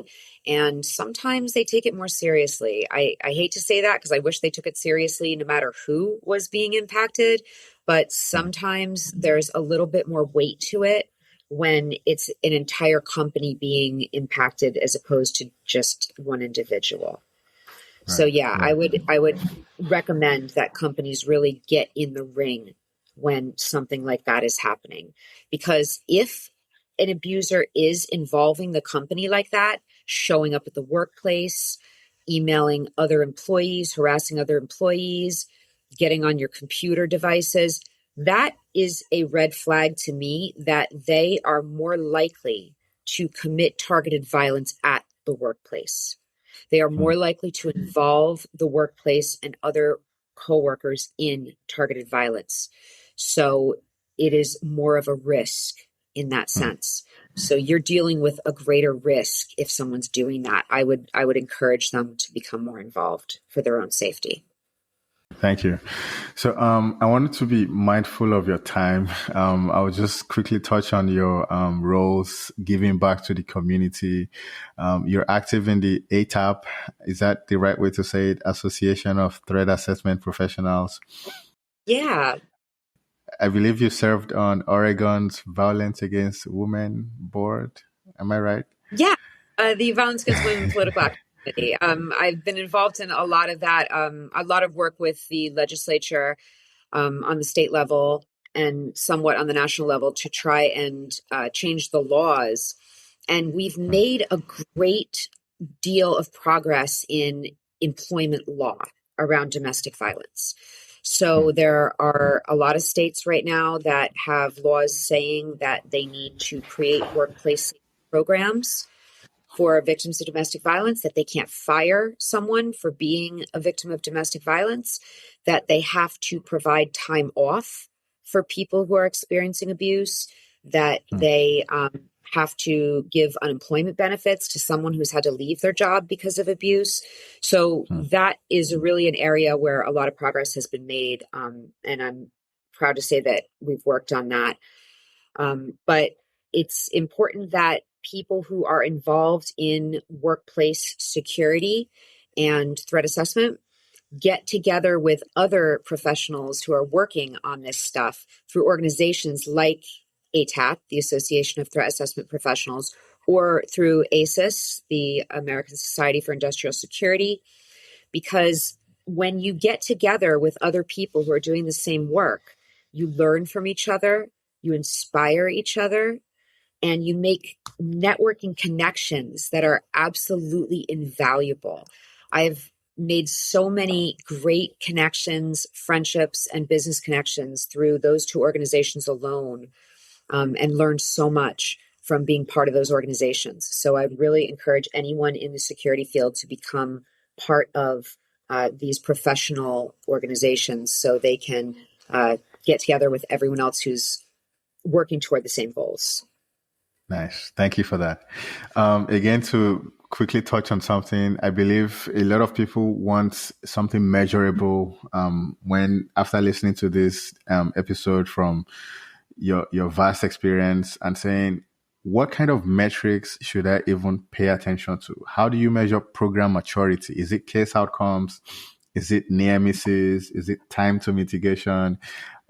and sometimes they take it more seriously. I hate to say that because I wish they took it seriously no matter who was being impacted, but sometimes there's a little bit more weight to it when it's an entire company being impacted as opposed to just one individual. Right. So yeah, I would recommend that companies really get in the ring when something like that is happening, because if an abuser is involving the company like that, showing up at the workplace, emailing other employees, harassing other employees, getting on your computer devices, that is a red flag to me that they are more likely to commit targeted violence at the workplace. They are more likely to involve the workplace and other coworkers in targeted violence. So it is more of a risk in that sense. So you're dealing with a greater risk if someone's doing that. I would encourage them to become more involved for their own safety. Thank you. So, I wanted to be mindful of your time. I'll just quickly touch on your roles, giving back to the community. You're active in the ATAP. Is that the right way to say it? Association of Threat Assessment Professionals. Yeah. I believe you served on Oregon's Violence Against Women board. Am I right? Yeah. The Violence Against Women Political Action Committee. I've been involved in a lot of that, a lot of work with the legislature on the state level and somewhat on the national level to try and change the laws. And we've made a great deal of progress in employment law around domestic violence. So there are a lot of states right now that have laws saying that they need to create workplace programs for victims of domestic violence, that they can't fire someone for being a victim of domestic violence, that they have to provide time off for people who are experiencing abuse, that they have to give unemployment benefits to someone who's had to leave their job because of abuse. So that is really an area where a lot of progress has been made. And I'm proud to say that we've worked on that. But it's important that people who are involved in workplace security and threat assessment get together with other professionals who are working on this stuff through organizations like ATAP, the Association of Threat Assessment Professionals, or through ASIS, the American Society for Industrial Security, because when you get together with other people who are doing the same work, you learn from each other, you inspire each other, and you make networking connections that are absolutely invaluable. I've made so many great connections, friendships, and business connections through those two organizations alone, and learned so much from being part of those organizations. So I really encourage anyone in the security field to become part of these professional organizations so they can get together with everyone else who's working toward the same goals. Nice. Thank you for that. Again, to quickly touch on something, I believe a lot of people want something measurable when after listening to this episode from your vast experience and saying, what kind of metrics should I even pay attention to? How do you measure program maturity? Is it case outcomes? Is it near misses? Is it time to mitigation?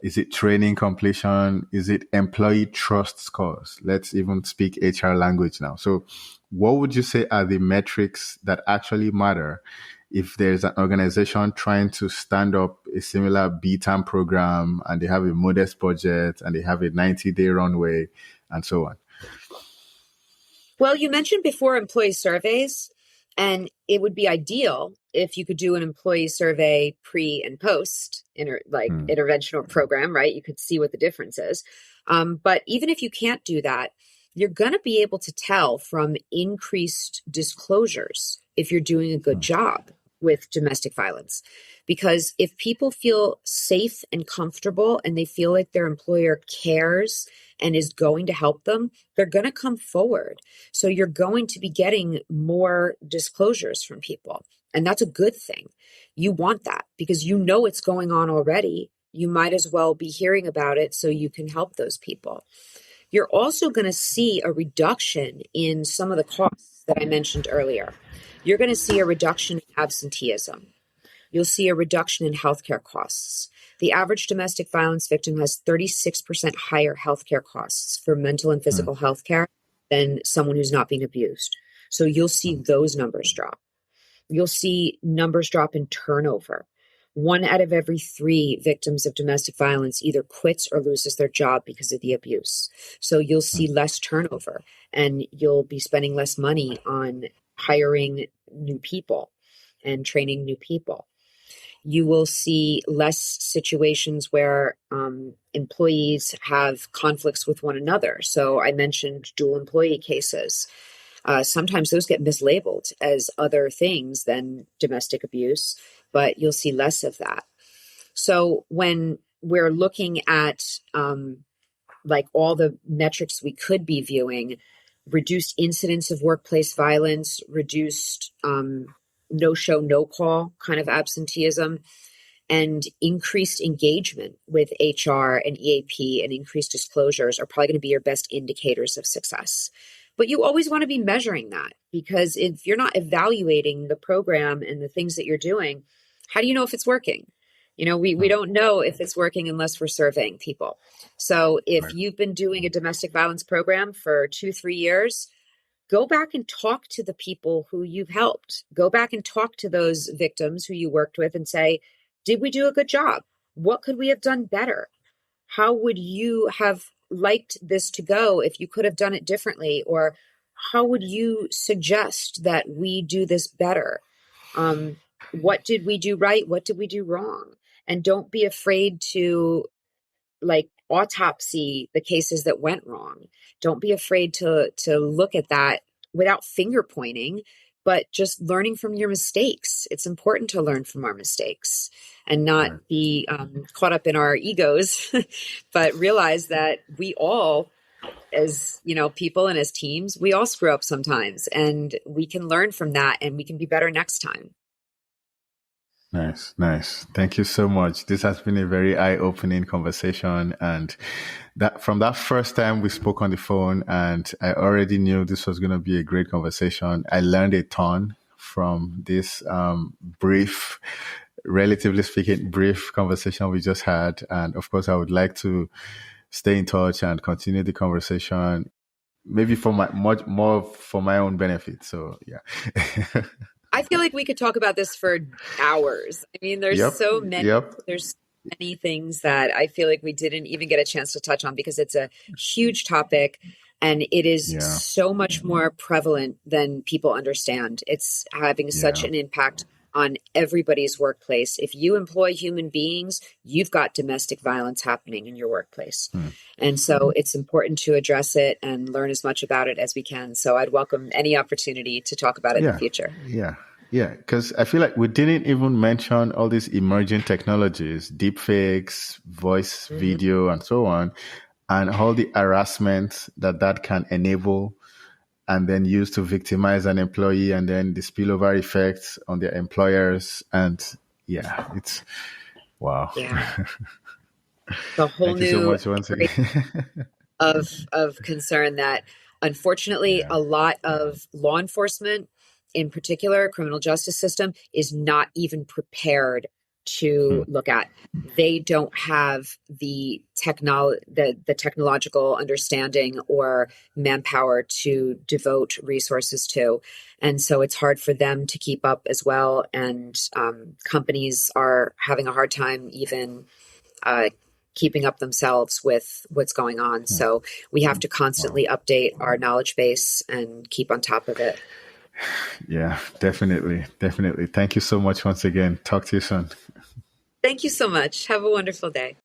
Is it training completion? Is it employee trust scores? Let's even speak HR language now. So what would you say are the metrics that actually matter if there's an organization trying to stand up a similar BTAM program and they have a modest budget and they have a 90-day runway and so on? Well, you mentioned before employee surveys, and it would be ideal if you could do an employee survey pre and post interventional program, right? You could see what the difference is. But even if you can't do that, you're going to be able to tell from increased disclosures if you're doing a good job with domestic violence. Because if people feel safe and comfortable and they feel like their employer cares and is going to help them, they're going to come forward. So you're going to be getting more disclosures from people. And that's a good thing. You want that because you know it's going on already. You might as well be hearing about it so you can help those people. You're also going to see a reduction in some of the costs that I mentioned earlier. You're going to see a reduction in absenteeism. You'll see a reduction in healthcare costs. The average domestic violence victim has 36% higher healthcare costs for mental and physical healthcare than someone who's not being abused. So you'll see those numbers drop. You'll see numbers drop in turnover. 1 out of every 3 victims of domestic violence either quits or loses their job because of the abuse. So you'll see less turnover and you'll be spending less money on hiring new people and training new people. You will see less situations where employees have conflicts with one another. So I mentioned dual employee cases. Sometimes those get mislabeled as other things than domestic abuse, but you'll see less of that. So when we're looking at like all the metrics we could be viewing, reduced incidence of workplace violence, reduced no show, no call kind of absenteeism, and increased engagement with HR and EAP and increased disclosures are probably going to be your best indicators of success. But you always want to be measuring that, because if you're not evaluating the program and the things that you're doing, how do you know if it's working? We don't know if it's working unless we're surveying people. So if you've been doing a domestic violence program for 2-3 years, go back and talk to the people who you've helped. Go back and talk to those victims who you worked with and say, did we do a good job? What could we have done better? How would you have liked this to go if you could have done it differently? Or how would you suggest that we do this better? What did we do right? What did we do wrong? And don't be afraid to autopsy the cases that went wrong. Don't be afraid to look at that without finger pointing, but just learning from your mistakes. It's important to learn from our mistakes and not be caught up in our egos, but realize that we all, as people and as teams, we all screw up sometimes, and we can learn from that and we can be better next time. Nice. Thank you so much. This has been a very eye-opening conversation, and that from that first time we spoke on the phone, and I already knew this was going to be a great conversation. I learned a ton from this brief, relatively speaking, brief conversation we just had. And of course, I would like to stay in touch and continue the conversation, maybe for much more for my own benefit. So yeah. I feel like we could talk about this for hours. I mean, there's so many things that I feel like we didn't even get a chance to touch on, because it's a huge topic and it is so much more prevalent than people understand. It's having such an impact on everybody's workplace. If you employ human beings, you've got domestic violence happening in your workplace. And so it's important to address it and learn as much about it as we can. So I'd welcome any opportunity to talk about it in the future. Yeah, because I feel like we didn't even mention all these emerging technologies, deepfakes, voice, video, and so on, and all the harassment that can enable and then use to victimize an employee, and then the spillover effects on their employers. And it's wow. Yeah. The whole new so much once again. of concern that unfortunately a lot of law enforcement, in particular criminal justice system, is not even prepared to look at. They don't have the technological understanding or manpower to devote resources to. And so it's hard for them to keep up as well. And companies are having a hard time even keeping up themselves with what's going on. So we have to constantly update our knowledge base and keep on top of it. Yeah, definitely. Thank you so much once again. Talk to you soon. Thank you so much. Have a wonderful day.